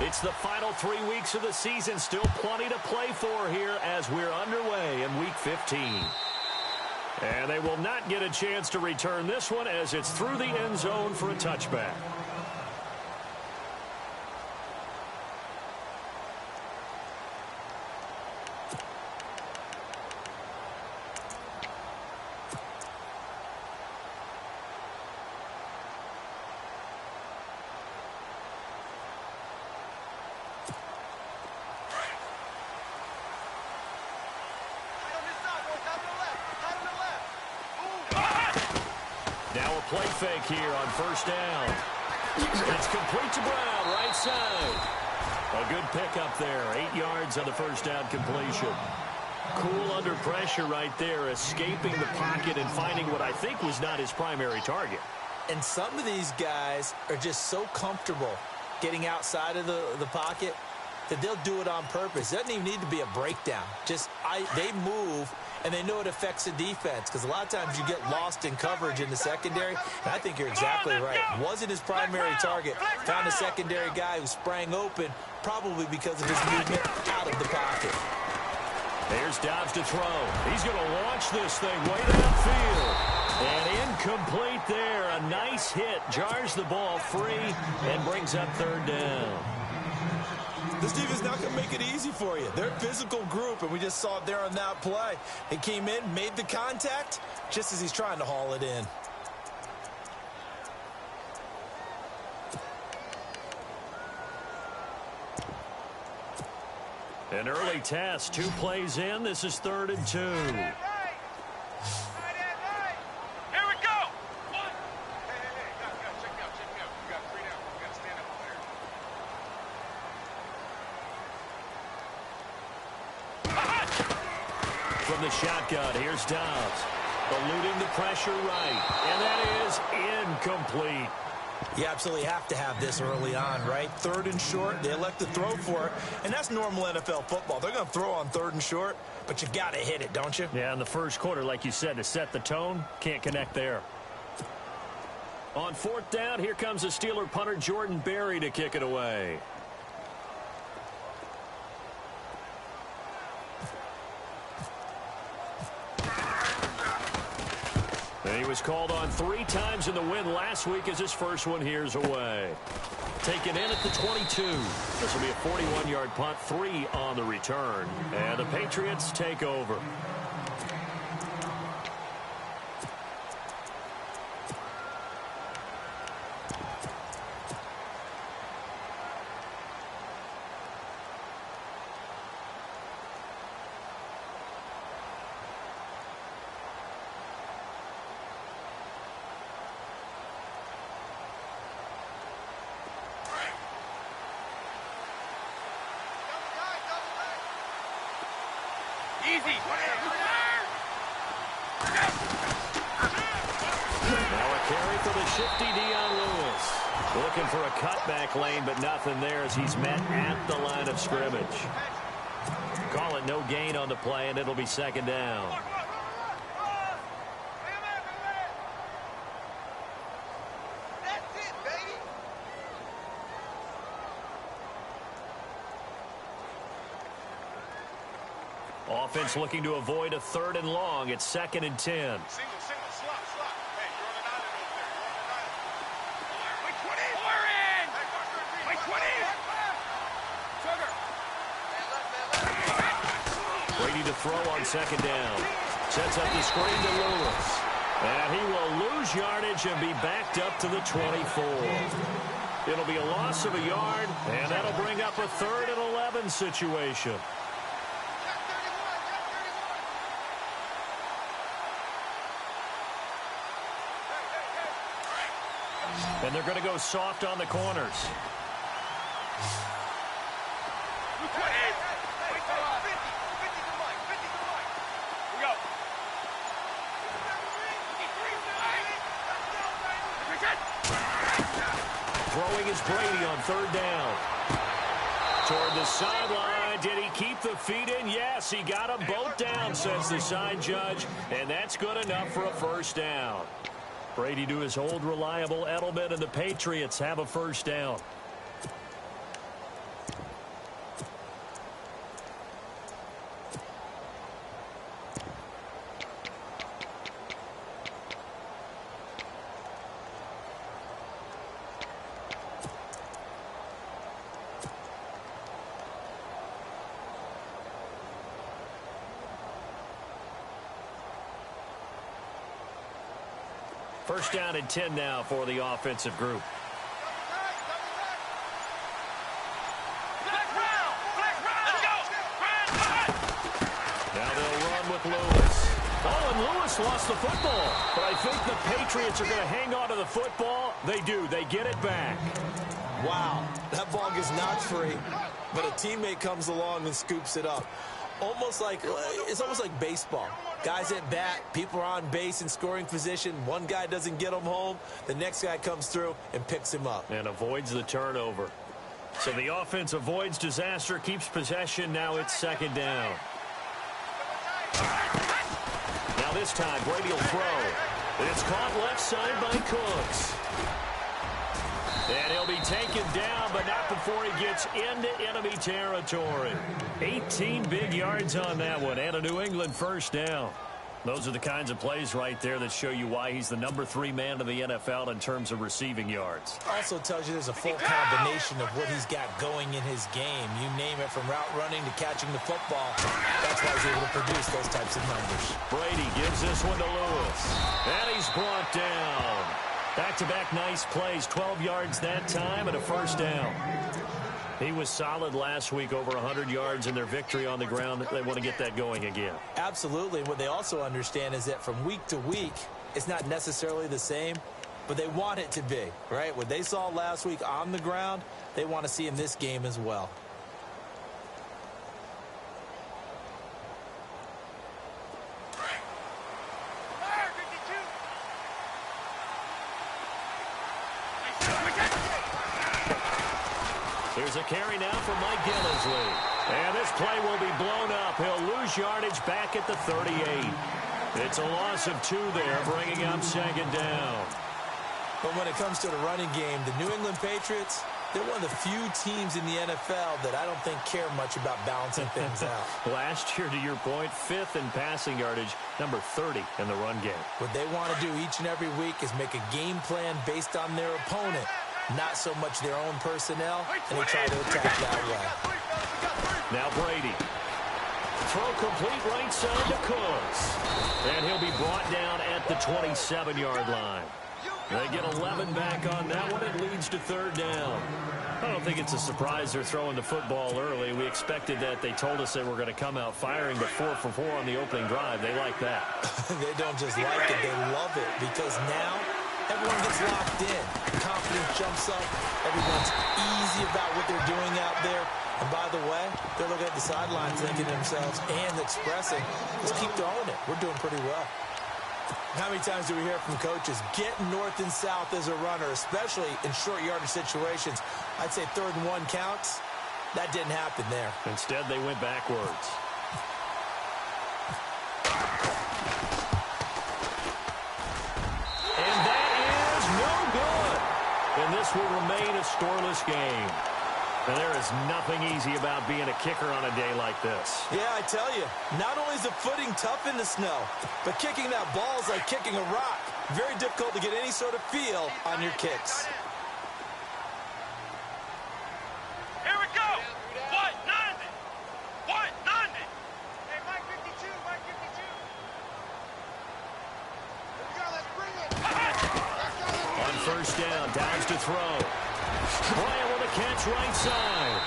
It's the final 3 weeks of the season. Still plenty to play for here as we're underway in Week 15. And they will not get a chance to return this one as it's through the end zone for a touchback. Now a play fake here on first down. It's complete to Brown, right side. A good pickup there, 8 yards on the first down completion. Cool under pressure right there, escaping the pocket and finding what I think was not his primary target. And some of these guys are just so comfortable getting outside of the pocket that they'll do it on purpose. It doesn't even need to be a breakdown. They move, and they know it affects the defense because a lot of times you get lost in coverage in the secondary, and I think you're exactly right. Wasn't his primary target. Found a secondary guy who sprang open, probably because of his movement out of the pocket. There's Dobbs to throw. He's going to launch this thing way downfield. And incomplete there. A nice hit. Jars the ball free and brings up third down. This defense not going to make it easy for you. They're a physical group, and we just saw it there on that play. He came in, made the contact, just as he's trying to haul it in. An early test, 2 plays in. This is 3rd and 2. From the shotgun, here's Dobbs. Eluding the pressure right. And that is incomplete. You absolutely have to have this early on, right? 3rd and short, they elect to throw for it. And that's normal NFL football. They're going to throw on 3rd and short, but you got to hit it, don't you? Yeah, in the first quarter, like you said, to set the tone, can't connect there. On 4th down, here comes the Steeler punter Jordan Berry to kick it away. And he was called on 3 times in the win last week as his first one here's away. Taken in at the 22. This will be a 41-yard punt, 3 on the return. And the Patriots take over. Now a carry for the shifty Dion Lewis. Looking for a cutback lane, but nothing there as he's met at the line of scrimmage. Call it no gain on the play, and it'll be 2nd down. Offense looking to avoid a 3rd and long. It's 2nd and 10. Single, slot. Hey, you're on an island over there. You're on an island. Wait, 20. Sugar. Brady to throw on 2nd down. Sets up the screen to Lewis. And he will lose yardage and be backed up to the 24. It'll be a loss of a yard, and that'll bring up a 3rd and 11 situation. And they're going to go soft on the corners. Throwing is Brady on 3rd down. Toward the sideline. Did he keep the feet in? Yes, he got them both down, says the side judge. And that's good enough for a 1st down. Brady to his old reliable Edelman, and the Patriots have a 1st down. First down and 10 now for the offensive group. Now they'll run with Lewis. Oh, and Lewis lost the football. But I think the Patriots are going to hang on to the football. They do. They get it back. Wow, that ball gets knocked free, but a teammate comes along and scoops it up. It's almost like baseball. Guys at bat, people are on base in scoring position. One guy doesn't get him home. The next guy comes through and picks him up. And avoids the turnover. So the offense avoids disaster, keeps possession. Now it's second down. Now this time, Brady will throw. It's caught left side by Cooks. And he'll be taken down, but not before he gets into enemy territory. 18 big yards on that one, and a New England first down. Those are the kinds of plays right there that show you why he's the number 3 man in the NFL in terms of receiving yards. Also tells you there's a full combination of what he's got going in his game. You name it, from route running to catching the football. That's why he's able to produce those types of numbers. Brady gives this one to Lewis. And he's brought down. Back-to-back nice plays, 12 yards that time and a first down. He was solid last week, over 100 yards in their victory on the ground. They want to get that going again. Absolutely. What they also understand is that from week to week, it's not necessarily the same, but they want it to be, right? What they saw last week on the ground, they want to see in this game as well. Here's a carry now for Mike Gillisley. And this play will be blown up. He'll lose yardage back at the 38. It's a loss of 2 there, bringing up second down. But when it comes to the running game, the New England Patriots, they're one of the few teams in the NFL that I don't think care much about balancing things out. Last year, to your point, 5th in passing yardage, number 30 in the run game. What they want to do each and every week is make a game plan based on their opponent, not so much their own personnel, and they try to attack that way. Now Brady. Throw complete right side to Cooks. And he'll be brought down at the 27-yard line. They get 11 back on that one. It leads to third down. I don't think it's a surprise they're throwing the football early. We expected that. They told us they were going to come out firing, but 4 for 4 on the opening drive. They like that. They don't just like it. They love it, because now everyone gets locked in. Confidence jumps up. Everyone's easy about what they're doing out there. And by the way, they're looking at the sidelines thinking to themselves and expressing, just keep throwing it. We're doing pretty well. How many times do we hear from coaches, get north and south as a runner, especially in short yardage situations? I'd say 3rd and 1 counts. That didn't happen there. Instead, they went backwards. And that is no good. And this will remain a scoreless game. And there is nothing easy about being a kicker on a day like this. Yeah, I tell you, not only is the footing tough in the snow, but kicking that ball is like kicking a rock. Very difficult to get any sort of feel on your kicks. Here we go. What? Nothing. What? Nothing. Hey, Mike 52, Mike 52. Here we go, let's bring it. On first down, Downs to throw. Bryant with a catch right side.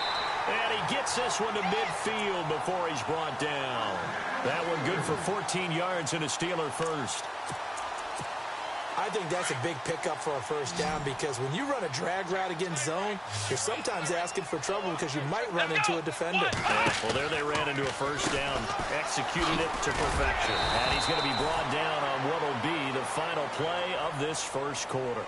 And he gets this one to midfield before he's brought down. That one good for 14 yards and a Steeler first. I think that's a big pickup for a first down, because when you run a drag route against zone, you're sometimes asking for trouble because you might run into a defender. Yeah, well, there they ran into a first down, executed it to perfection. And he's going to be brought down on what will be the final play of this first quarter.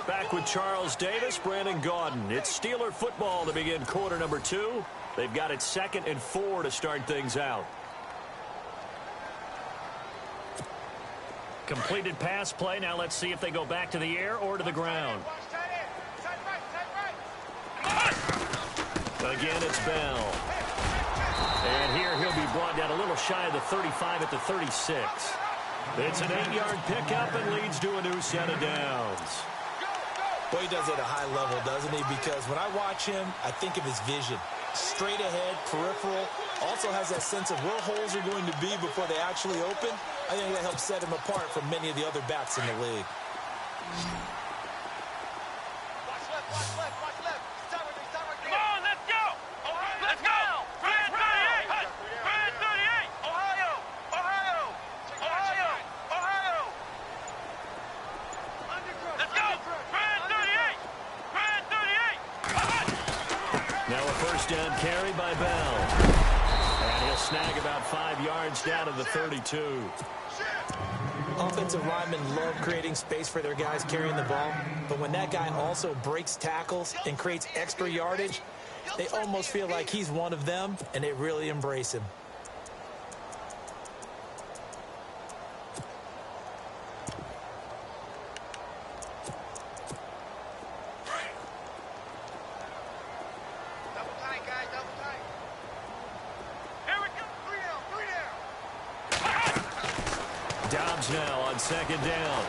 Back with Charles Davis, Brandon Gaudin. It's Steeler football to begin quarter number 2. They've got it 2nd and 4 to start things out. Completed pass play. Now let's see if they go back to the air or to the ground. Again, it's Bell. And here he'll be brought down a little shy of the 35 at the 36. It's an 8-yard pickup and leads to a new set of downs. Well, he does it at a high level, doesn't he? Because when I watch him, I think of his vision. Straight ahead, peripheral. Also has that sense of where holes are going to be before they actually open. I think that helps set him apart from many of the other backs in the league. Watch left, watch left, watch left. Stop right there, stop right there. Come on, let's go. Let's go. Brand 38. Brand 38. Ohio. Ohio. Ohio. Ohio. Let's go. Brand 38. Brand 38. Now a first down carry by Bell. And he'll snag about 5 yards down to the 32. Offensive linemen love creating space for their guys carrying the ball, but when that guy also breaks tackles and creates extra yardage, they almost feel like he's one of them, and they really embrace him. Double tight, guys, double tight. Here we go. Three down. Dobbs now on second down.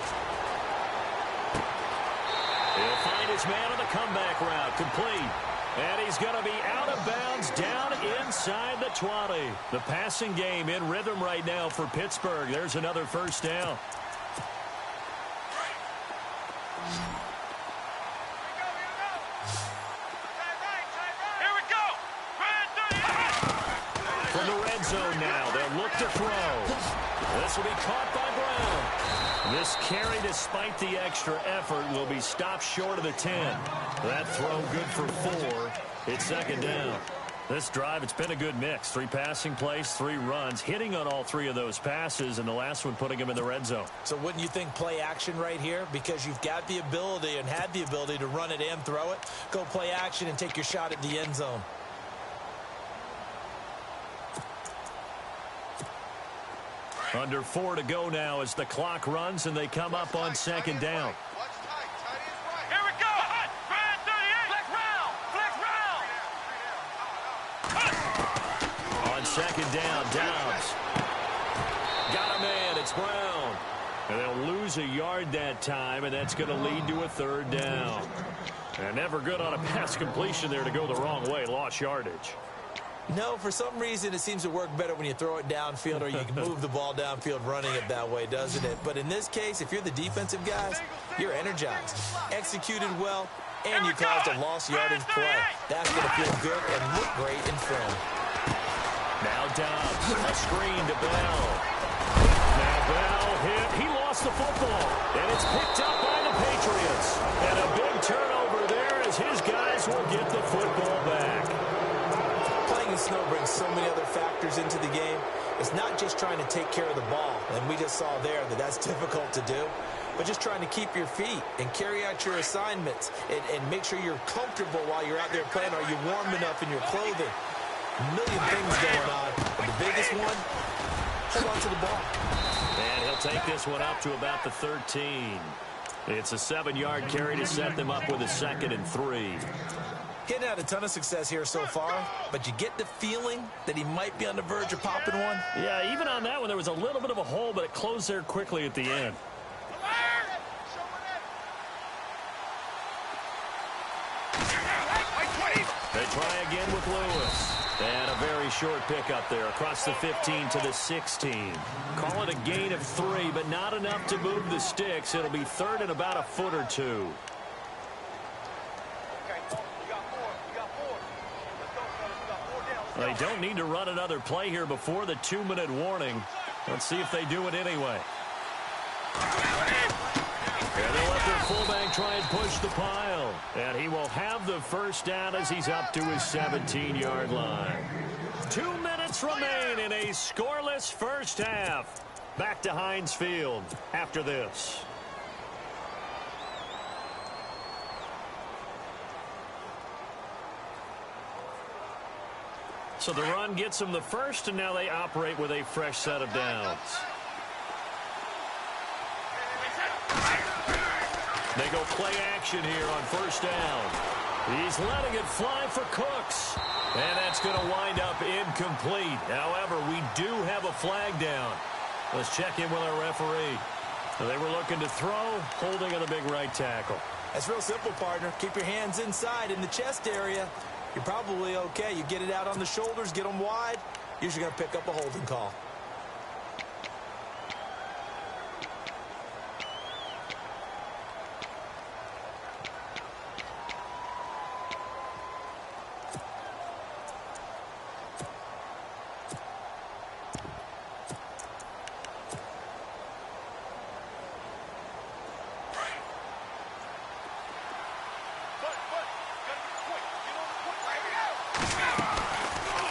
He'll find his man on the comeback route, complete. And he's going to be out of bounds down inside the 20. The passing game in rhythm right now for Pittsburgh. There's another first down. Here we go. Brand 38. From the red zone now, they'll look to throw. This will be caught by Brown. This carry, despite the extra effort, will be stopped short of the 10. That throw good for 4. It's second down. This drive, it's been a good mix. 3 passing plays, 3 runs, hitting on all 3 of those passes, and the last one putting him in the red zone. So wouldn't you think play action right here? Because you've got the ability and had the ability to run it and throw it. Go play action and take your shot at the end zone. Under 4 to go now as the clock runs and they come up on second down. Watch tight, tight is right. Here we go. Brand 38. Flex round. Flex round. On second down, Dobbs. Got a man, it's Brown. And they'll lose a yard that time, and that's going to lead to a third down. And never good on a pass completion there to go the wrong way. Lost yardage. No, for some reason, it seems to work better when you throw it downfield or you can move the ball downfield running it that way, doesn't it? But in this case, if you're the defensive guys, you're energized, executed well, and you caused a lost yardage play. That's going to feel good and look great in film. Now Dobbs, a screen to Bell. Now Bell hit. He lost the football, and it's picked up by the Patriots. And a big turnover there as his guys will get the football back. Playing in snow brings so many other factors into the game. It's not just trying to take care of the ball, and we just saw there that that's difficult to do, but just trying to keep your feet and carry out your assignments and make sure you're comfortable while you're out there playing. Are you warm enough in your clothing? A million things going on, but the biggest one, hold on to the ball. And he'll take this one up to about the 13. It's a 7-yard carry to set them up with a 2nd and 3. He hadn't had a ton of success here so far, but you get the feeling that he might be on the verge of popping one. Yeah, even on that one, there was a little bit of a hole, but it closed there quickly at the end. They try again with Lewis. And a very short pickup there across the 15 to the 16. Call it a gain of 3, but not enough to move the sticks. It'll be third and about a foot or 2. They don't need to run another play here before the 2-minute warning. Let's see if they do it anyway. And they'll let their fullback try and push the pile. And he will have the first down as he's up to his 17-yard line. 2 minutes remain in a scoreless first half. Back to Heinz Field after this. So the run gets them the first, and now they operate with a fresh set of downs. They go play action here on first down. He's letting it fly for Cooks. And that's going to wind up incomplete. However, we do have a flag down. Let's check in with our referee. They were looking to throw, holding on the big right tackle. That's real simple, partner. Keep your hands inside in the chest area. You're probably okay. You get it out on the shoulders, get them wide. Usually going to pick up a holding call.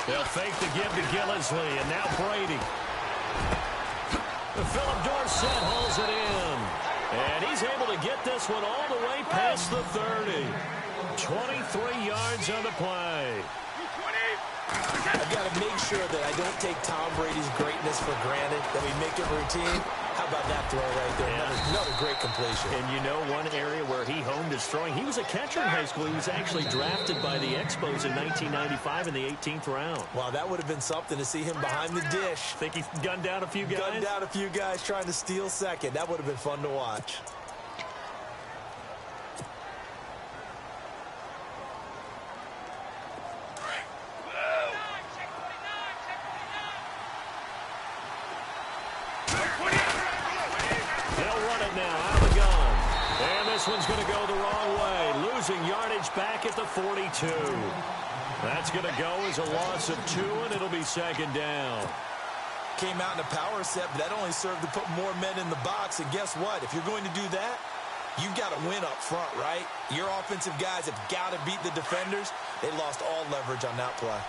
They'll fake the give to Gillisley, and now Brady. Philip Dorsett hauls it in. And he's able to get this one all the way past the 30. 23 yards on the play. I've got to make sure that I don't take Tom Brady's greatness for granted, that we make it routine. How about that throw right there? Yeah. Another great completion. And you know one area where he honed his throwing? He was a catcher in high school. He was actually drafted by the Expos in 1995 in the 18th round. Wow, that would have been something to see him behind the dish. Think he gunned down a few guys? Gunned down a few guys trying to steal second. That would have been fun to watch. This one's going to go the wrong way, losing yardage back at the 42. That's going to go as a loss of 2, and it'll be second down. Came out in a power set, but that only served to put more men in the box. And guess what? If you're going to do that, you've got to win up front, right? Your offensive guys have got to beat the defenders. They lost all leverage on that play.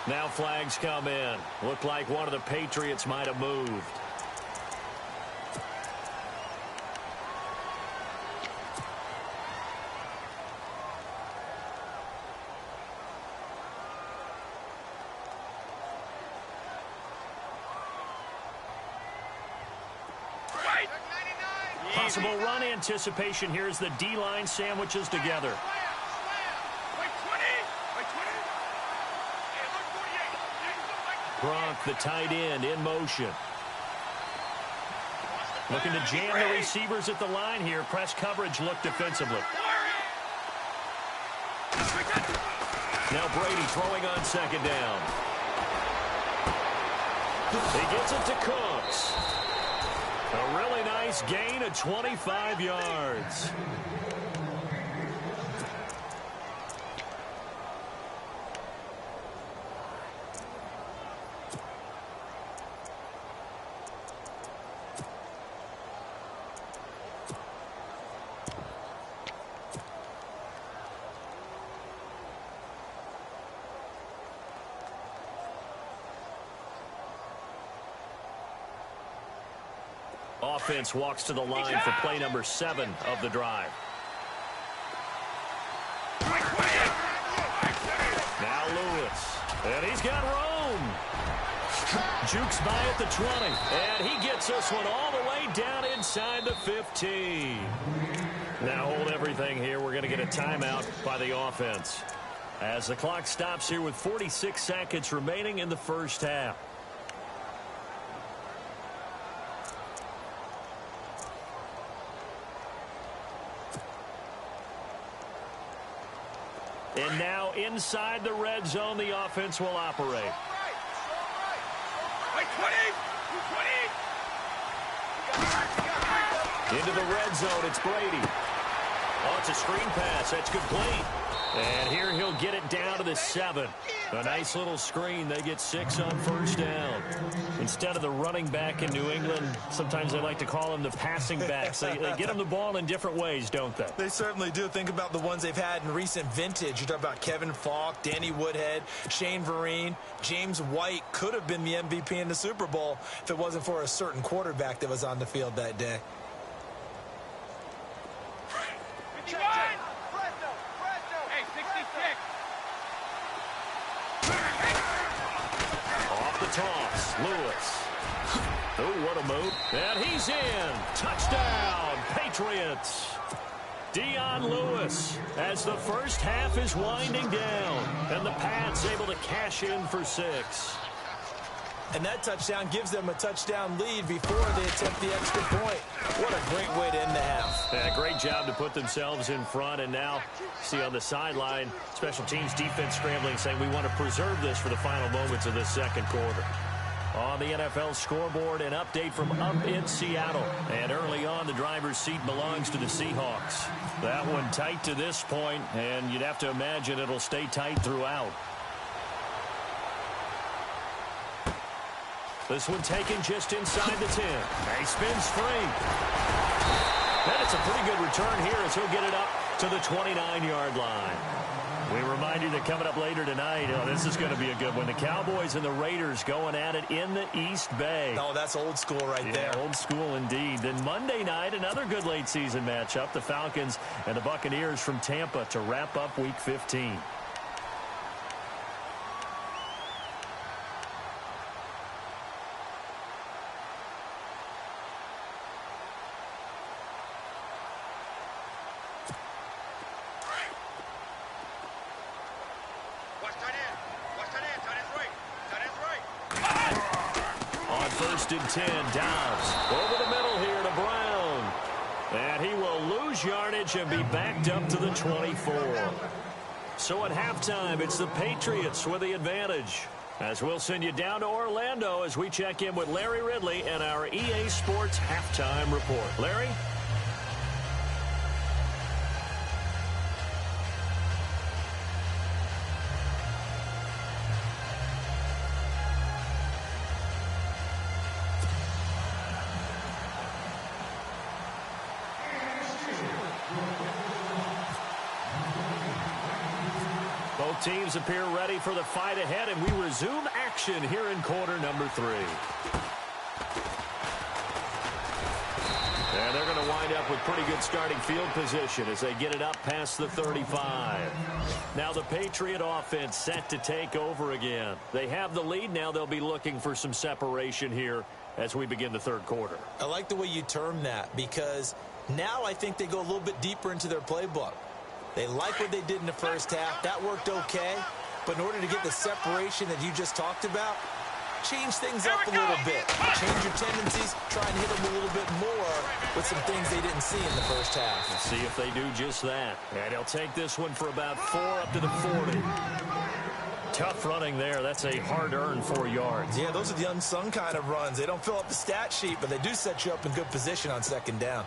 Now flags come in. Looked like one of the Patriots might have moved. Possible run anticipation here as the D-line sandwiches together. Gronk, the tight end, in motion. Looking to jam the receivers at the line here. Press coverage look defensively. Now Brady throwing on second down. He gets it to Cooks. A really nice gain of 25 yards. Offense walks to the line for play number 7 of the drive. Now Lewis. And he's got Rome. Jukes by at the 20. And he gets this one all the way down inside the 15. Now hold everything here. We're going to get a timeout by the offense, as the clock stops here with 46 seconds remaining in the first half. And now inside the red zone, the offense will operate. Into the red zone, it's Brady. Oh, it's a screen pass. That's complete. And here he'll get it down to the 7. A nice little screen. They get 6 on first down. Instead of the running back in New England, sometimes they like to call them the passing backs. They get them the ball in different ways, don't they? They certainly do. Think about the ones they've had in recent vintage. You talk about Kevin Falk, Danny Woodhead, Shane Vereen. James White could have been the MVP in the Super Bowl if it wasn't for a certain quarterback that was on the field that day. Toss, Lewis. Oh, what a move. And he's in. Touchdown, Patriots. Dion Lewis, as the first half is winding down, and the Pats able to cash in for 6. And that touchdown gives them a touchdown lead before they attempt the extra point. What a great way to end the half. Yeah, great job to put themselves in front. And now, see on the sideline, special teams defense scrambling, saying we want to preserve this for the final moments of this second quarter. On the NFL scoreboard, an update from up in Seattle. And early on, the driver's seat belongs to the Seahawks. That one tight to this point, and you'd have to imagine it'll stay tight throughout. This one taken just inside the 10. He spins free. And it's a pretty good return here as he'll get it up to the 29-yard line. We remind you that coming up later tonight, this is going to be a good one. The Cowboys and the Raiders going at it in the East Bay. Oh, that's old school right there. Old school indeed. Then Monday night, another good late season matchup. The Falcons and the Buccaneers from Tampa to wrap up Week 15. First and 10, Dobbs over the middle here to Brown. And he will lose yardage and be backed up to the 24. So at halftime, it's the Patriots with the advantage. As we'll send you down to Orlando as we check in with Larry Ridley and our EA Sports Halftime Report. Larry? Both teams appear ready for the fight ahead, and we resume action here in quarter number 3. And they're going to wind up with pretty good starting field position as they get it up past the 35. Now the Patriot offense set to take over again. They have the lead. Now they'll be looking for some separation here as we begin the third quarter. I like the way you term that because now I think they go a little bit deeper into their playbook. They like what they did in the first half. That worked okay. But in order to get the separation that you just talked about, change things up a little bit. Change your tendencies. Try and hit them a little bit more with some things they didn't see in the first half. Let's see if they do just that. And he'll take this one for about 4 up to the 40. Tough running there. That's a hard-earned 4 yards. Yeah, those are the unsung kind of runs. They don't fill up the stat sheet, but they do set you up in good position on second down.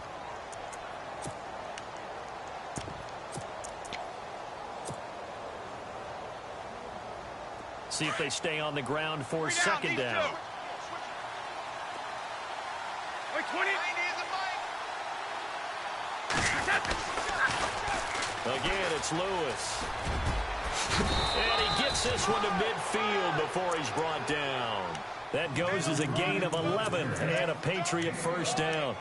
See if they stay on the ground for second down. Wait, 20. Again, it's Lewis. And he gets this one to midfield before he's brought down. That goes as a gain of 11 and a Patriot first down.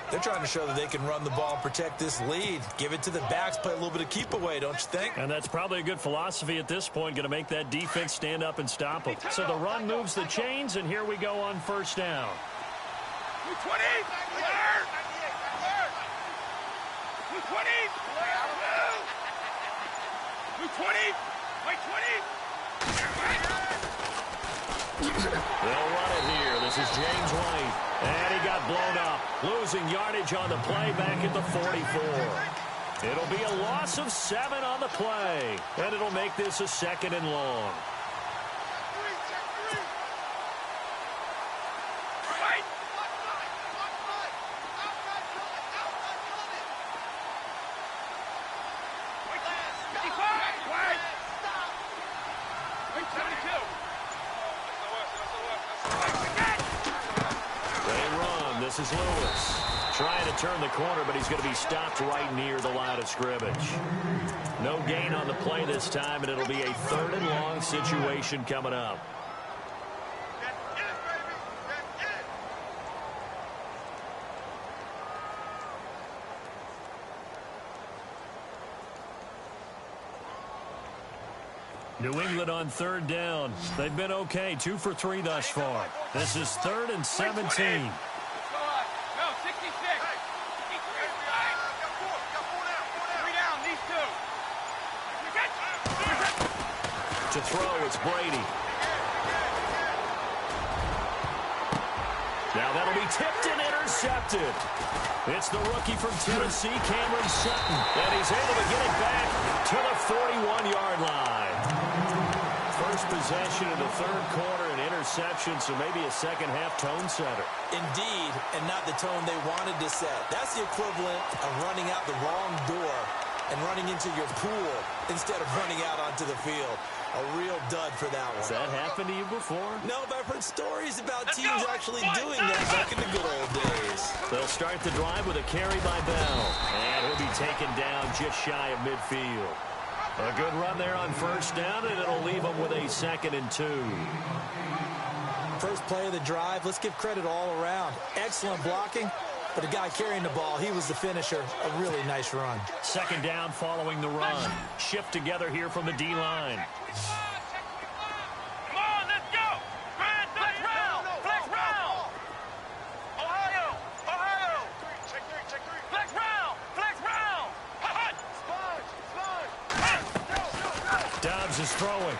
They're trying to show that they can run the ball and protect this lead. Give it to the backs, play a little bit of keep away, don't you think? And that's probably a good philosophy at this point, going to make that defense stand up and stop them. So the run moves the chains, and here we go on first down. 20. 20. They'll run it here. This is James White. And he got blown up. Losing yardage on the play back at the 44. It'll be a loss of 7 on the play. And it'll make this a second and long. This is Lewis trying to turn the corner, but he's going to be stopped right near the line of scrimmage. No gain on the play this time, and it'll be a third and long situation coming up. New England on third down. They've been okay, 2 for 3 thus far. This is 3rd and 17. To throw, it's Brady. Now that'll be tipped and intercepted. It's the rookie from Tennessee, Cameron Sutton, and he's able to get it back to the 41-yard line. First possession of the third quarter, an interception, so maybe a second-half tone setter. Indeed, and not the tone they wanted to set. That's the equivalent of running out the wrong door and running into your pool instead of running out onto the field. A real dud for that one. Has that happened to you before? No, but I've heard stories about teams actually doing that back in the good old days. They'll start the drive with a carry by Bell. And he'll be taken down just shy of midfield. A good run there on first down, and it'll leave them with a 2nd and 2. First play of the drive, let's give credit all around. Excellent blocking, but the guy carrying the ball, he was the finisher. A really nice run. 2nd down following the run. Shift together here from the D-line. Come on, let's go. Flex round. Flex round. Ohio. Ohio. Check three. Flex round. Flex round. Hut. Sponge. Dobbs is throwing.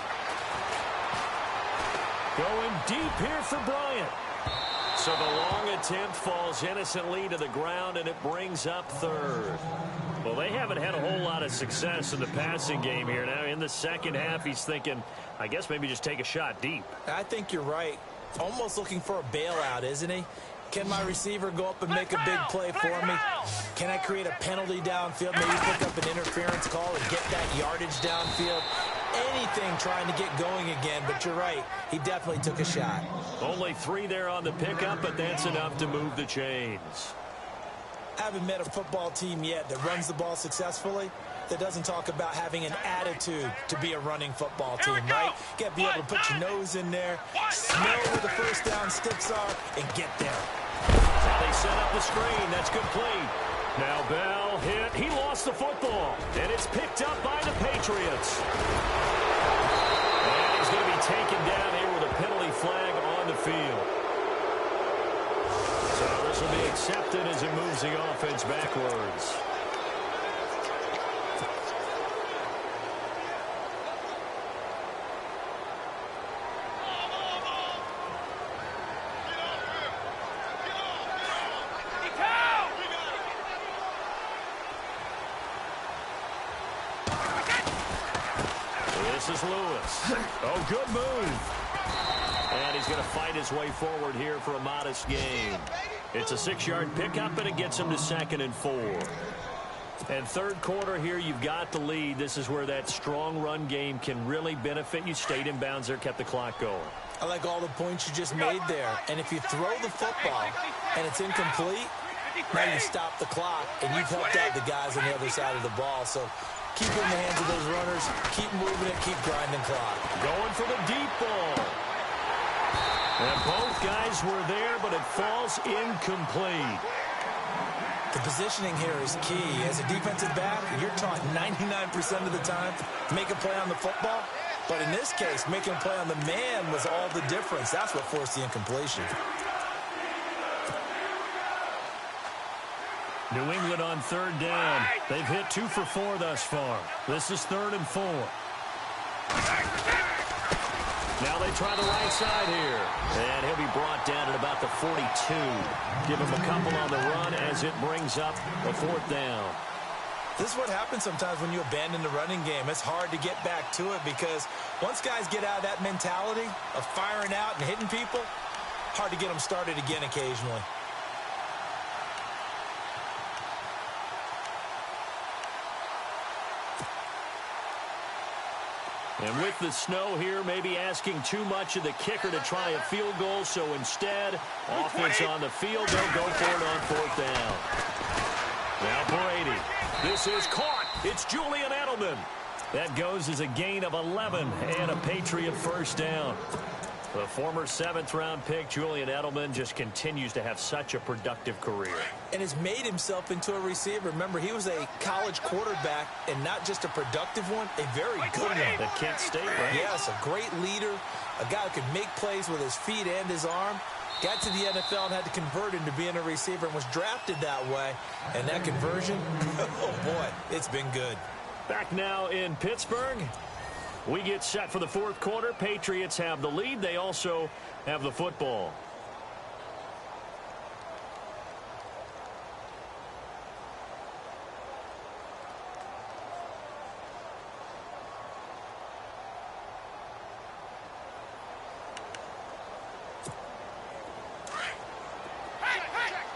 Going deep here for Bryant. So the long attempt falls innocently to the ground, and it brings up 3rd. Well, they haven't had a whole lot of success in the passing game here. Now, in the second half, he's thinking, I guess maybe just take a shot deep. I think you're right. Almost looking for a bailout, isn't he? Can my receiver go up and make a big play for me? Can I create a penalty downfield, maybe pick up an interference call and get that yardage downfield? Anything trying to get going again, but you're right. He definitely took a shot. Only 3 there on the pickup, but that's enough to move the chains. I haven't met a football team yet that runs the ball successfully that doesn't talk about having an attitude to be a running football team, right? You got to be able to put your nose in there, smell where the first down sticks are, and get there. They set up the screen. That's complete. Now Bell hit. He lost the football, and it's picked up by the Patriots. And he's going to be taken down here with a penalty flag on the field. So this will be accepted as it moves the offense backwards. This is Lewis. Oh, good move. And he's going to fight his way forward here for a modest gain. It's a 6-yard pickup, and it gets him to 2nd and 4. And third quarter here, you've got the lead. This is where that strong run game can really benefit you. Stayed in bounds there, kept the clock going. I like all the points you just made there. And if you throw the football and it's incomplete, now you stop the clock, and you've helped out the guys on the other side of the ball. So keep it in the hands of those runners. Keep moving it. Keep grinding clock. Going for the deep ball. And both guys were there, but it falls incomplete. The positioning here is key. As a defensive back, you're taught 99% of the time to make a play on the football. But in this case, making a play on the man was all the difference. That's what forced the incompletion. New England on 3rd down. They've hit 2 for 4 thus far. This is 3rd and 4. Now they try the right side here. And he'll be brought down at about the 42. Give him a couple on the run as it brings up a 4th down. This is what happens sometimes when you abandon the running game. It's hard to get back to it because once guys get out of that mentality of firing out and hitting people, hard to get them started again occasionally. And with the snow here, maybe asking too much of the kicker to try a field goal. So instead, offense on the field, they'll go for it on 4th down. Now Brady. This is caught. It's Julian Edelman. That goes as a gain of 11 and a Patriot first down. The former 7th-round pick, Julian Edelman, just continues to have such a productive career. And has made himself into a receiver. Remember, he was a college quarterback, and not just a productive one, a very good one. At Kent State, right? Yes, a great leader, a guy who could make plays with his feet and his arm. Got to the NFL and had to convert into being a receiver and was drafted that way. And that conversion, oh boy, it's been good. Back now in Pittsburgh. We get set for the 4th quarter. Patriots have the lead. They also have the football.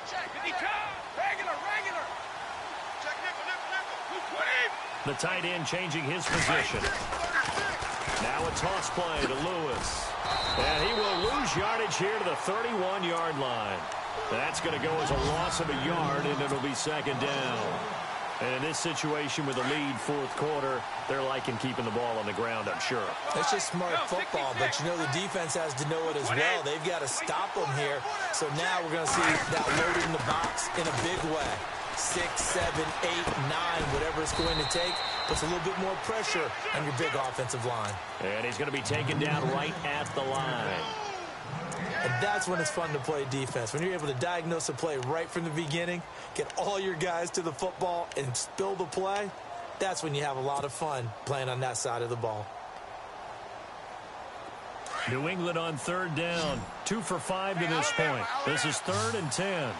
Check. Regular. Check nickel. 220. The tight end changing his position. Now a toss play to Lewis. And he will lose yardage here to the 31-yard line. That's going to go as a loss of a yard, and it'll be second down. And in this situation with a lead fourth quarter, they're liking keeping the ball on the ground, I'm sure. It's just smart football, but you know the defense has to know it as well. They've got to stop them here. So now we're going to see that loaded in the box in a big way. 6, 7, 8, 9, whatever it's going to take, puts a little bit more pressure on your big offensive line. And he's going to be taken down right at the line. And that's when it's fun to play defense. When you're able to diagnose a play right from the beginning, get all your guys to the football and spill the play, that's when you have a lot of fun playing on that side of the ball. New England on third down. 2 for 5 to this point. This is 3rd and 10.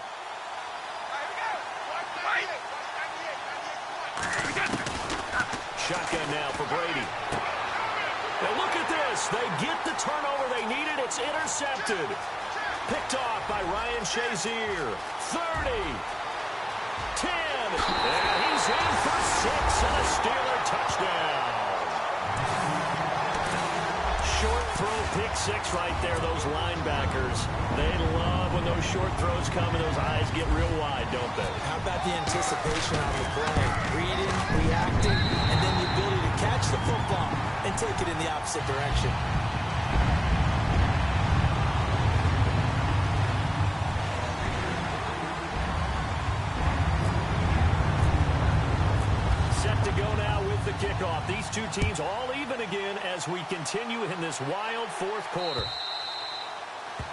Shotgun now for Brady. Now look at this. They get the turnover they needed. It's intercepted. Picked off by Ryan Shazier. 30. 10. And he's in for 6 and a Steeler touchdown. Short throw, pick 6 right there. Those linebackers, they love when those short throws come and those eyes get real wide, don't they? How about the anticipation on the play? Reading, reacting, and then the ability to catch the football and take it in the opposite direction. Set to go now with the kickoff. These two teams all even again as we continue in this wild fourth quarter.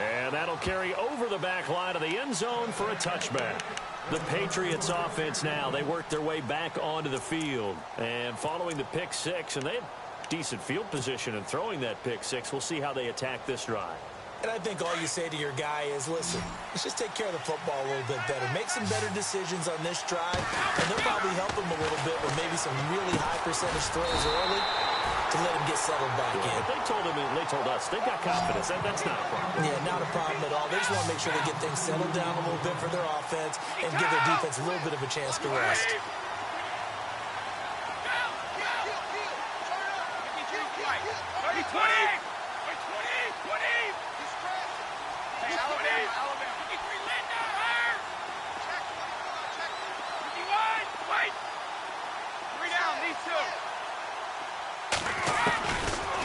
And that'll carry over the back line of the end zone for a touchback. The Patriots offense now, they work their way back onto the field. And following the pick 6, and they have decent field position in throwing that pick 6. We'll see how they attack this drive. And I think all you say to your guy is, listen, let's just take care of the football a little bit better. Make some better decisions on this drive, and they'll probably help him a little bit with maybe some really high percentage throws early to let him get settled back in. But they told us, they've got confidence. That's not a problem. Yeah, not a problem at all. They just want to make sure they get things settled down a little bit for their offense and give their defense a little bit of a chance to rest.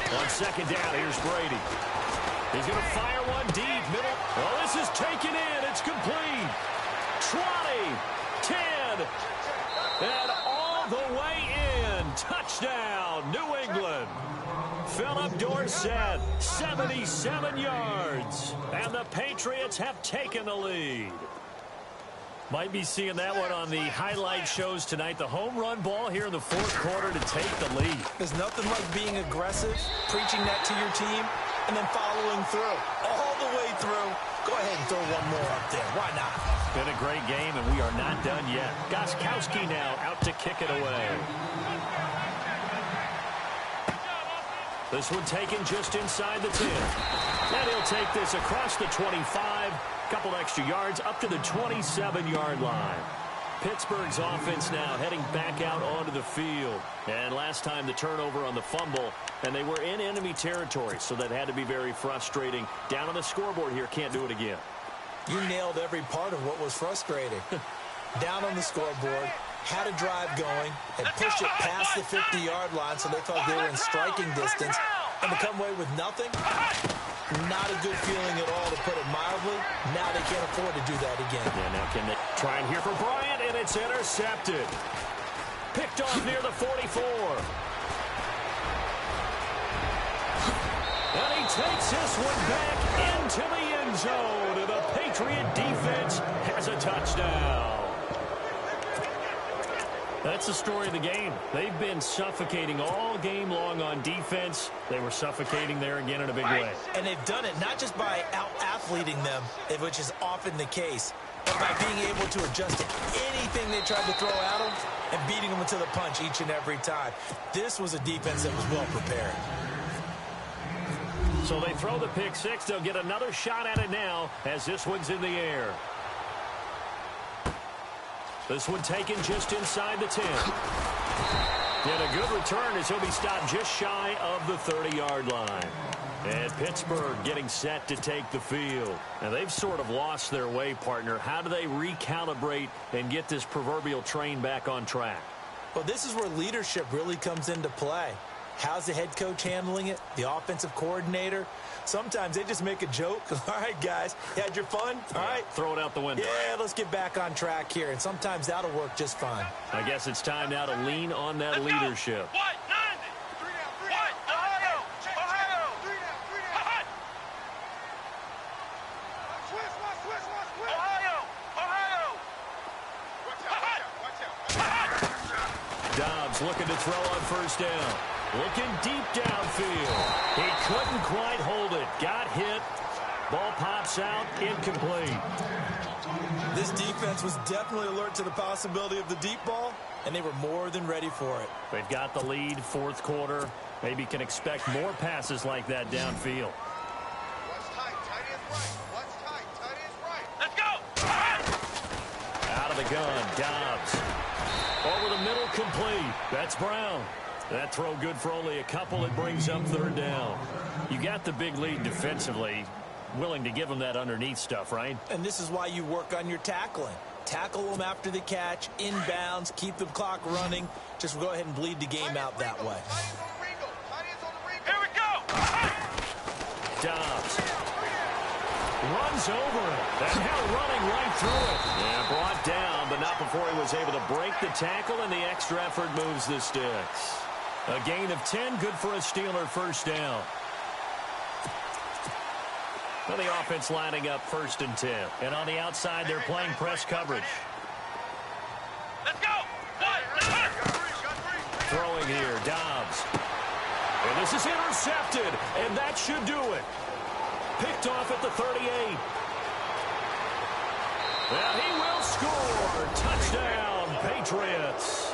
On second down, here's Brady. He's going to fire one deep, middle. Oh, this is taken in. It's complete. 20, 10, and all the way in. Touchdown, New England. Philip Dorsett, 77 yards. And the Patriots have taken the lead. Might be seeing that one on the highlight shows tonight. The home run ball here in the fourth quarter to take the lead. There's nothing like being aggressive, preaching that to your team, and then following through. All the way through. Go ahead and throw one more up there. Why not? Been a great game, and we are not done yet. Gostkowski now out to kick it away. This one taken just inside the 10. And he'll take this across the 25. Couple extra yards up to the 27-yard line. Pittsburgh's offense now heading back out onto the field. And last time the turnover on the fumble, and they were in enemy territory, so that had to be very frustrating. Down on the scoreboard here, can't do it again. You nailed every part of what was frustrating. Down on the scoreboard, had a drive going, and pushed it past the 50-yard line, so they thought they were in striking distance, and to come away with nothing, not a good feeling at all, to put it mildly. Now they can't afford to do that again. Yeah, now can they try and here for Bryant, and it's intercepted. Picked off near the 44. And he takes this one back into the end zone, and the Patriot defense has a touchdown. That's the story of the game. They've been suffocating all game long on defense. They were suffocating there again in a big way. And they've done it not just by out-athleting them, which is often the case, but by being able to adjust to anything they tried to throw at them and beating them into the punch each and every time. This was a defense that was well prepared. So they throw the pick 6. They'll get another shot at it now as this one's in the air. This one taken just inside the 10. And a good return as he'll be stopped just shy of the 30-yard line. And Pittsburgh getting set to take the field. And they've sort of lost their way, partner. How do they recalibrate and get this proverbial train back on track? Well, this is where leadership really comes into play. How's the head coach handling it? The offensive coordinator? Sometimes they just make a joke. All right, guys, you had your fun? All right. Throw it out the window. Yeah, let's get back on track here. And sometimes that'll work just fine. I guess it's time now to lean on that leadership. What? 90. What? Ohio. Ohio. Hot. Ohio. Ohio. Watch out. Dobbs looking to throw on first down. Looking deep downfield. He couldn't quite hold it. Got hit. Ball pops out. Incomplete. This defense was definitely alert to the possibility of the deep ball, and they were more than ready for it. They've got the lead, fourth quarter. Maybe can expect more passes like that downfield. Watch tight. Tight end right. Watch tight. Tight end right. Let's go. Out of the gun, Dobbs. Over the middle, complete. That's Brown. That throw good for only a couple. It brings up third down. You got the big lead defensively. Willing to give them that underneath stuff, right? And this is why you work on your tackling. Tackle them after the catch, inbounds, keep the clock running. Just go ahead and bleed the game out that way. Here we go. Dobbs runs over it. And now running right through it. And brought down, but not before he was able to break the tackle, and the extra effort moves the sticks. A gain of 10, good for a Steeler first down. Well, the offense lining up first and 10. And on the outside, they're playing press coverage. Let's go. Throwing here, Dobbs. And this is intercepted, and that should do it. Picked off at the 38. Well, he will score. Touchdown, Patriots.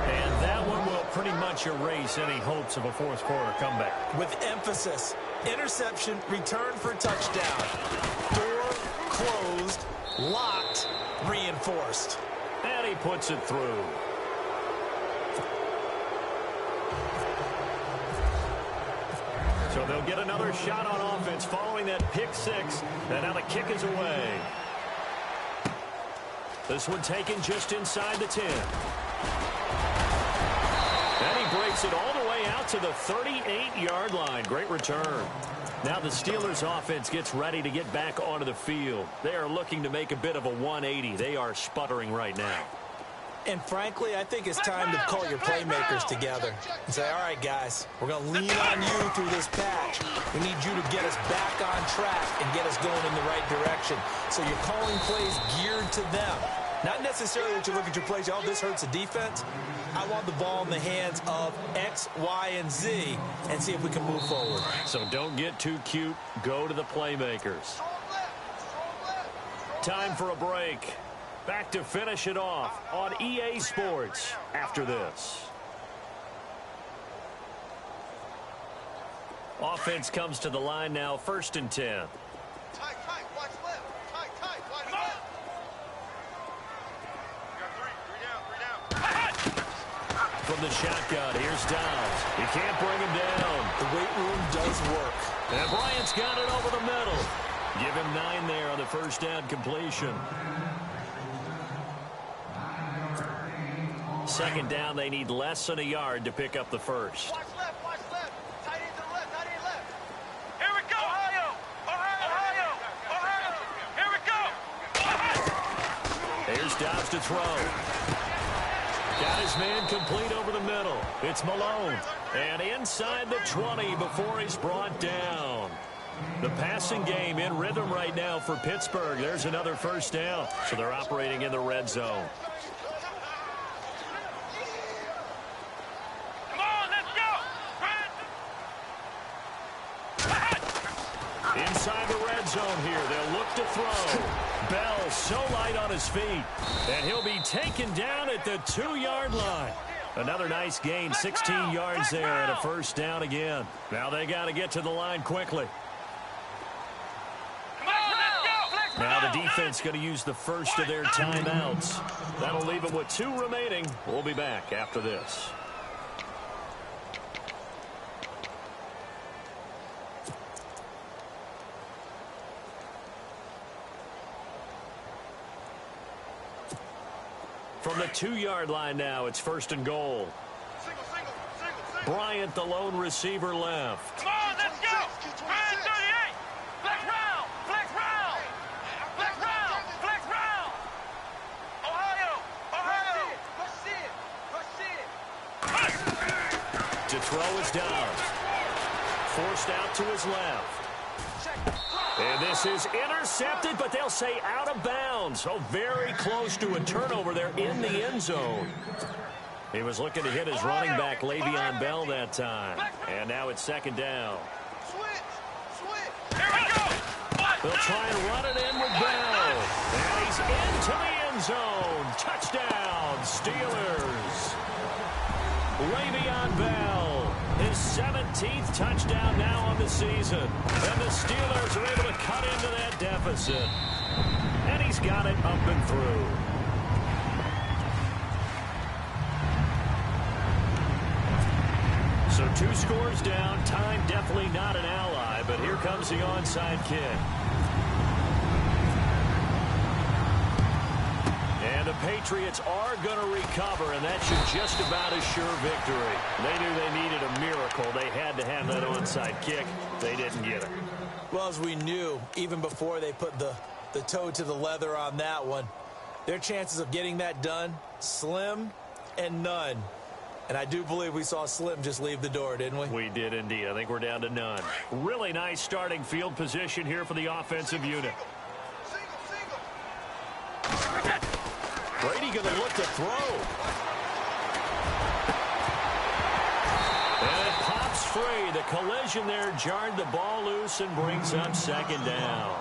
And that one will pretty much erase any hopes of a fourth quarter comeback. With emphasis, interception, return for touchdown. Door closed, locked, reinforced. And he puts it through. So they'll get another shot on offense following that pick six. And now the kick is away. This one taken just inside the 10. And he breaks it all the way out to the 38-yard line. Great return. Now the Steelers offense gets ready to get back onto the field. They are looking to make a bit of a 180. They are sputtering right now. And frankly, I think it's time to call your playmakers together and say, all right, guys, we're going to lean on you through this patch. We need you to get us back on track and get us going in the right direction. So you're calling plays geared to them. Not necessarily that you look at your plays, oh, this hurts the defense. I want the ball in the hands of X, Y, and Z and see if we can move forward. So don't get too cute. Go to the playmakers. Time for a break. Back to finish it off on EA Sports after this. Offense comes to the line now, first and 10. Tight, watch left. Tight, watch left. You got three down. From the shotgun, here's Dobbs. He can't bring him down. The weight room does work. And Bryant's got it over the middle. Give him 9 there on the first down completion. Second down, they need less than a yard to pick up the first. Watch left. Tight end to the left, tight end left. Here we go. Ohio. Here we go. Here's Dobbs to throw. Got his man complete over the middle. It's Malone. And inside the 20 before he's brought down. The passing game in rhythm right now for Pittsburgh. There's another first down. So they're operating in the red zone. Come on, let's go. Inside the red zone here. They'll look to throw. Bell so light on his feet. And he'll be taken down at the 2-yard line. Another nice gain, 16 yards there and a first down again. Now they got to get to the line quickly. Come on, let's go. Now the the defense going to use the first of their timeouts. That'll leave them with 2 remaining. We'll be back after this. From the 2-yard line now, it's 1st and goal. Single. Bryant, the lone receiver, left. Come on, let's go. Red 38. Flex round. Ohio. To throw is down. Forced out to his left. And this is intercepted, but they'll say out of bounds. So very close to a turnover there in the end zone. He was looking to hit his running back, Le'Veon Bell, that time. And now it's 2nd down. Here we go. They'll try and run it in with Bell. And he's into the end zone. Touchdown, Steelers. Le'Veon Bell, his 17th touchdown now on the season. And the Steelers are able to cut into that deficit. And he's got it up and through. So 2 scores down. Time definitely not an ally, but here comes the onside kick. And the Patriots are going to recover, and that should just about assure victory. They knew they needed a miracle. They had to have that onside kick. They didn't get it. Well, as we knew, even before they put the toe to the leather on that one, their chances of getting that done, slim and none. And I do believe we saw Slim just leave the door, didn't we? We did indeed. I think we're down to none. Really nice starting field position here for the offensive unit. Brady going to look to throw. And it pops free. The collision there jarred the ball loose and brings up 2nd down.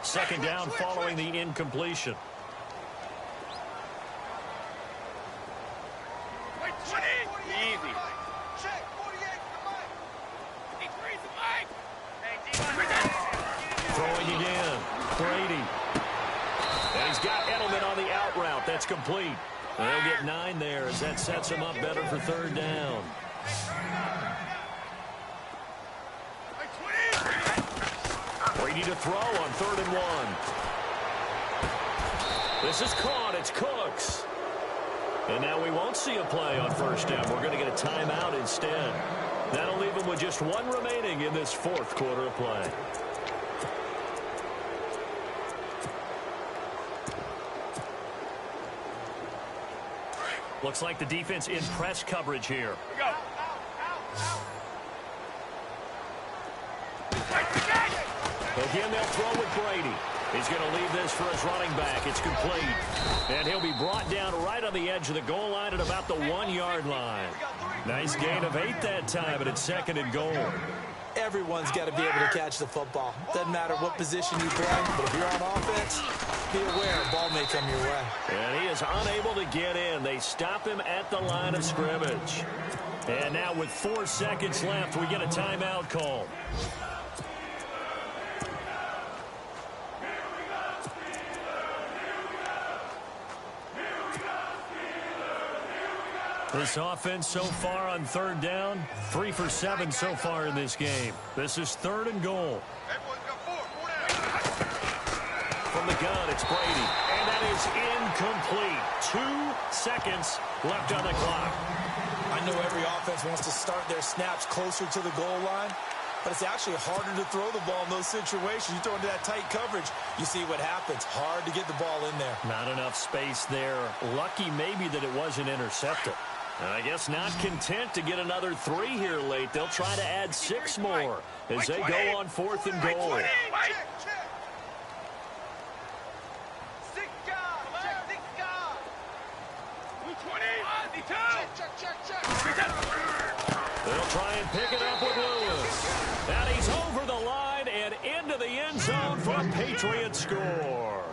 Second down following the incompletion. Easy. Throwing again. Brady. And he's got Edelman on the out route. That's complete. They'll get 9 there as that sets him up better for 3rd down. Brady to throw on 3rd and 1. This is caught. It's Cooks. And now we won't see a play on 1st down. We're going to get a timeout instead. That'll leave them with just 1 remaining in this 4th quarter of play. Looks like the defense in press coverage here. Go. Again, they'll throw with Brady. He's going to leave this for his running back. It's complete. And he'll be brought down right on the edge of the goal line at about the 1-yard line. Nice gain of 8 that time, and it's 2nd and goal. Everyone's got to be able to catch the football. Doesn't matter what position you play, but if you're on offense, be aware a ball may come your way. And he is unable to get in. They stop him at the line of scrimmage. And now with 4 seconds left, we get a timeout call. This offense so far on 3rd down, 3 for 7 so far in this game. This is 3rd and goal. Everyone's got 4 down. From the gun, it's Brady. And that is incomplete. 2 seconds left on the clock. I know every offense wants to start their snaps closer to the goal line, but it's actually harder to throw the ball in those situations. You throw into that tight coverage, you see what happens. Hard to get the ball in there. Not enough space there. Lucky maybe that it wasn't intercepted. And I guess not content to get another 3 here late. They'll try to add 6 more as they go on 4th and goal. Check. They'll try and pick it up with Lewis. And he's over the line and into the end zone for a Patriots score.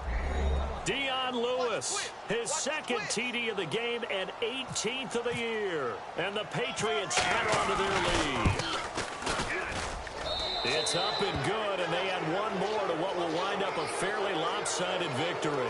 Dion Lewis Davis, his second TD of the game and 18th of the year. And the Patriots add on to their lead. It's up and good, and they add one more to what will wind up a fairly lopsided victory.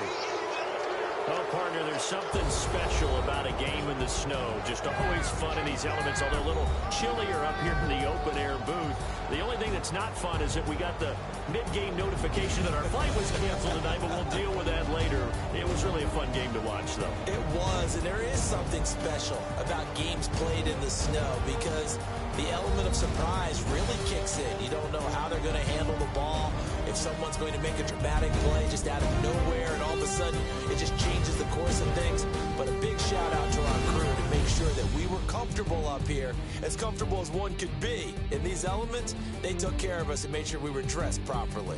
Oh, partner, there's something special about a game in the snow. Just always fun in these elements, although a little chillier up here in the open-air booth. The only thing that's not fun is that we got the mid-game notification that our flight was canceled tonight, but we'll deal with that later. It was really a fun game to watch, though. It was, and there is something special about games played in the snow because the element of surprise really kicks in. You don't know how they're going to handle the ball, if someone's going to make a dramatic play just out of nowhere, and all of a sudden it just changes the course of things. But a big shout out to our crew to make sure that we were comfortable up here, as comfortable as one could be. In these elements, they took care of us and made sure we were dressed properly.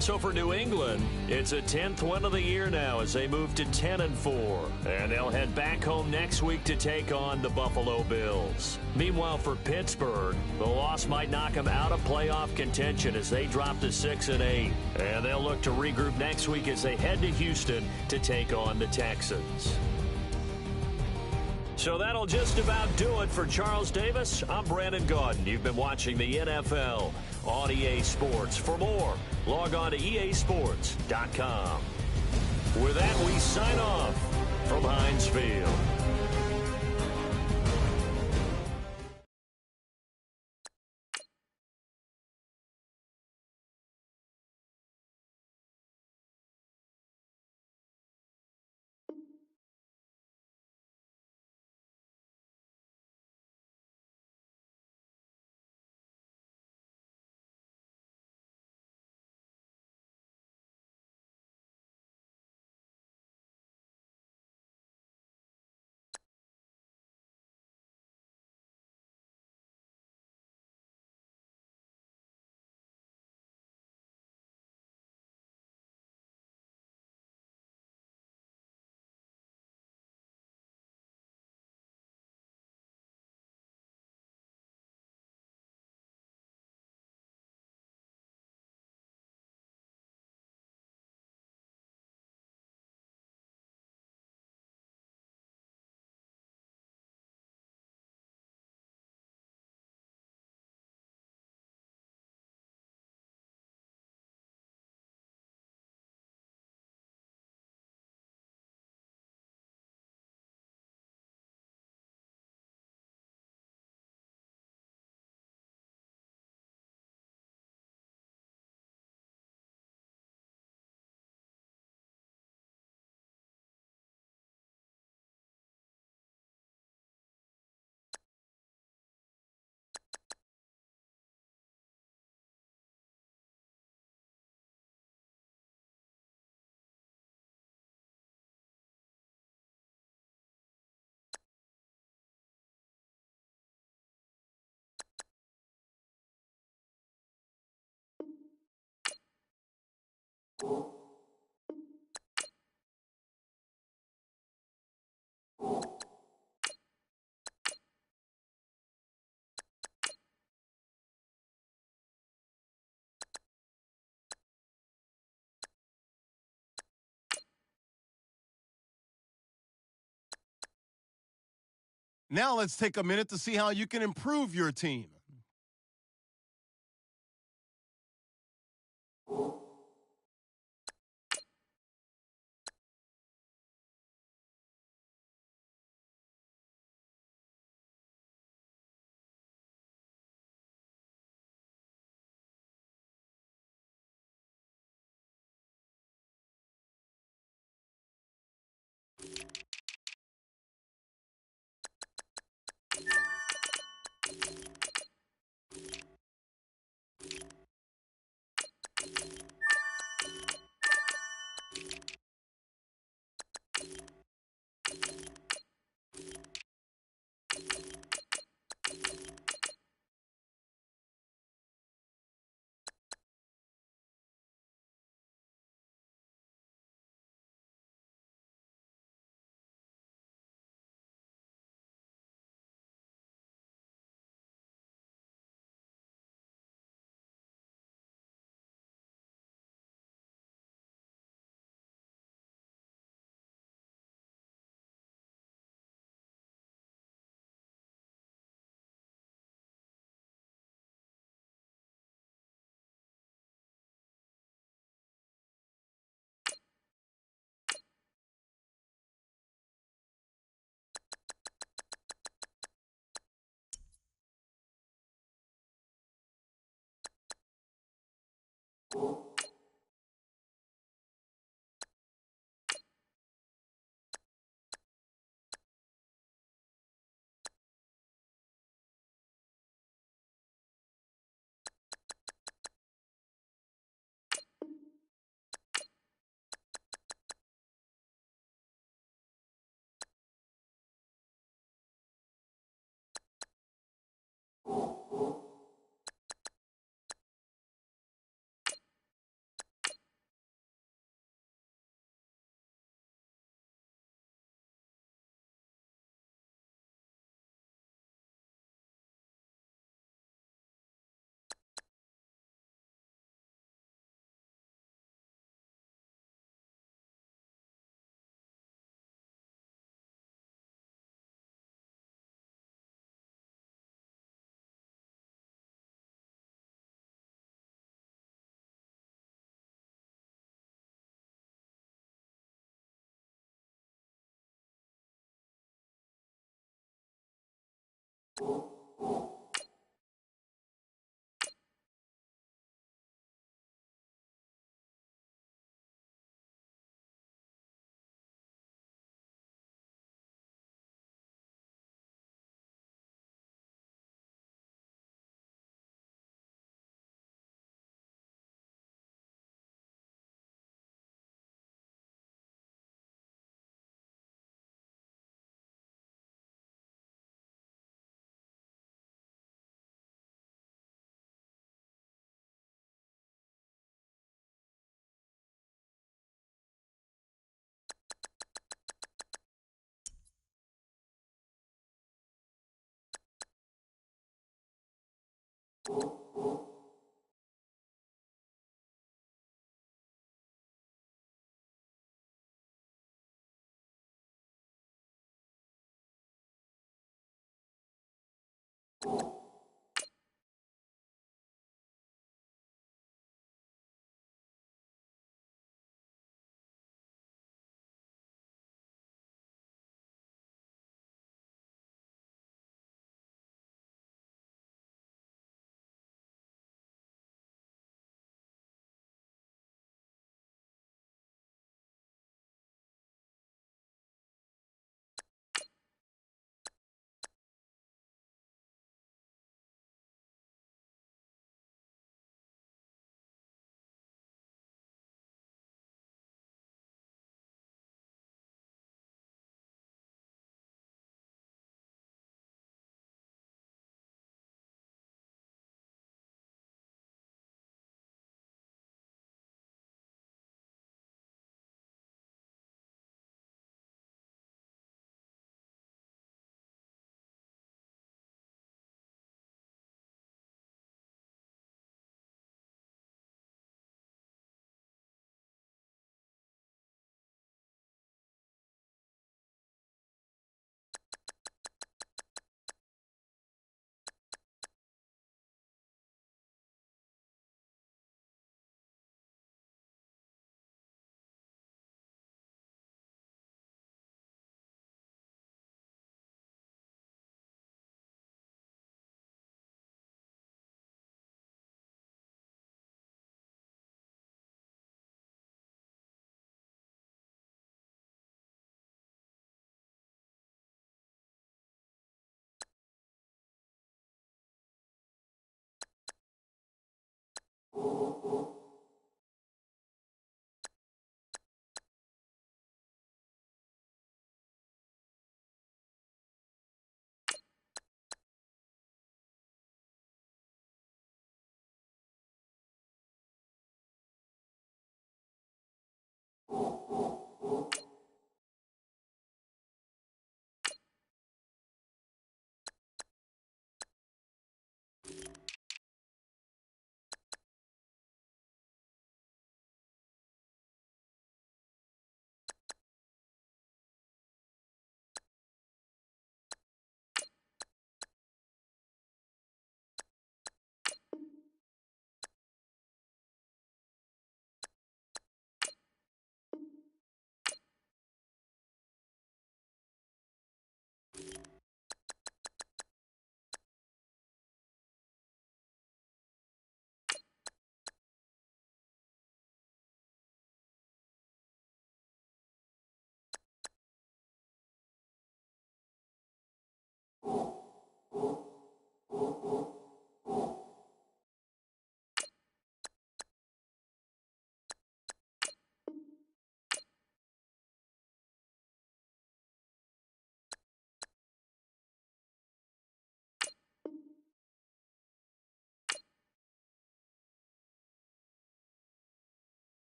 So for New England, it's a 10th win of the year now as they move to 10-4. And they'll head back home next week to take on the Buffalo Bills. Meanwhile, for Pittsburgh, the loss might knock them out of playoff contention as they drop to 6-8. And they'll look to regroup next week as they head to Houston to take on the Texans. So that'll just about do it for Charles Davis. I'm Brandon Gaudin. You've been watching the NFL on EA Sports. For more, log on to easports.com. With that, we sign off from Heinz Field. Now let's take a minute to see how you can improve your team.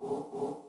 Hey,